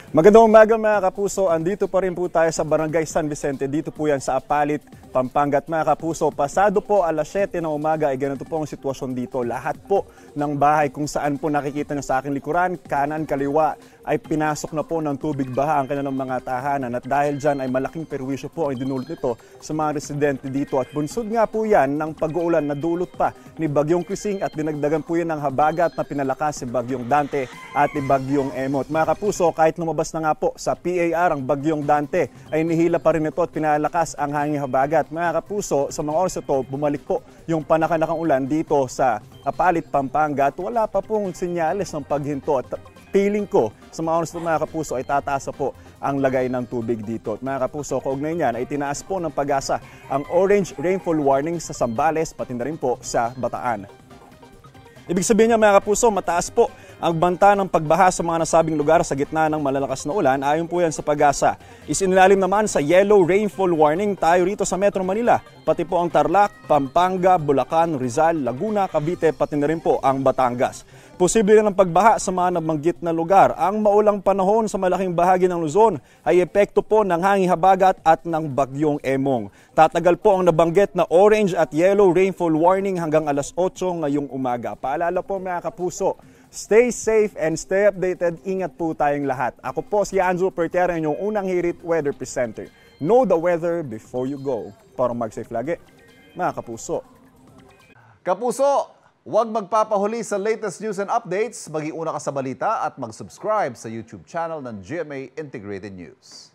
Magandang umaga mga kapuso, andito pa rin po tayo sa Barangay San Vicente, dito po yan sa Apalit, Pampanga. At mga kapuso, pasado po alas 7 ng umaga ay ganito po ang sitwasyon dito. Lahat po ng bahay kung saan po nakikita nyo sa aking likuran, kanan, kaliwa, ay pinasok na po ng tubig baha ang kanilang mga tahanan. At dahil dyan ay malaking perwisyo po ang dinulot nito sa mga residente dito. At bunsod nga po yan ng pag-uulan na dulot pa ni Bagyong Krising at dinagdagan po yan ng habagat na pinalakas si Bagyong Dante at ni Bagyong Emot. Mga kapuso, kahit lumabas na nga po sa PAR ang Bagyong Dante ay nihila pa rin ito at pinalakas ang hangin habagat. Mga kapuso, sa mga oras ito, bumalik po yung panakanakang ulan dito sa Apalit, Pampanga at wala pa pong senyales ng paghinto. At feeling ko sa mga oras ito mga kapuso ay tataas po ang lagay ng tubig dito. At mga kapuso, kaugnay niyan ay tinaas po ng Pag-asa ang orange rainfall warning sa Zambales pati na rin po sa Bataan. Ibig sabihin niya mga kapuso, mataas po ang banta ng pagbaha sa mga nasabing lugar sa gitna ng malalakas na ulan. Ayon po yan sa Pag-asa. Isinilalim naman sa yellow rainfall warning tayo rito sa Metro Manila, pati po ang Tarlac, Pampanga, Bulacan, Rizal, Laguna, Cavite, pati na rin po ang Batangas. Posible rin ang pagbaha sa mga nabanggit na lugar. Ang maulang panahon sa malaking bahagi ng Luzon ay epekto po ng hangin habagat at ng Bagyong Emong. Tatagal po ang nabanggit na orange at yellow rainfall warning hanggang alas 8 ngayong umaga. Paalala po mga kapuso, stay safe and stay updated. Ingat po tayong lahat. Ako po si Andrew Pertera, inyong unang hirit weather presenter. Know the weather before you go. Para mag-safe lagi, mga kapuso. Kapuso, huwag magpapahuli sa latest news and updates. Mag-iuna ka sa balita at mag-subscribe sa YouTube channel ng GMA Integrated News.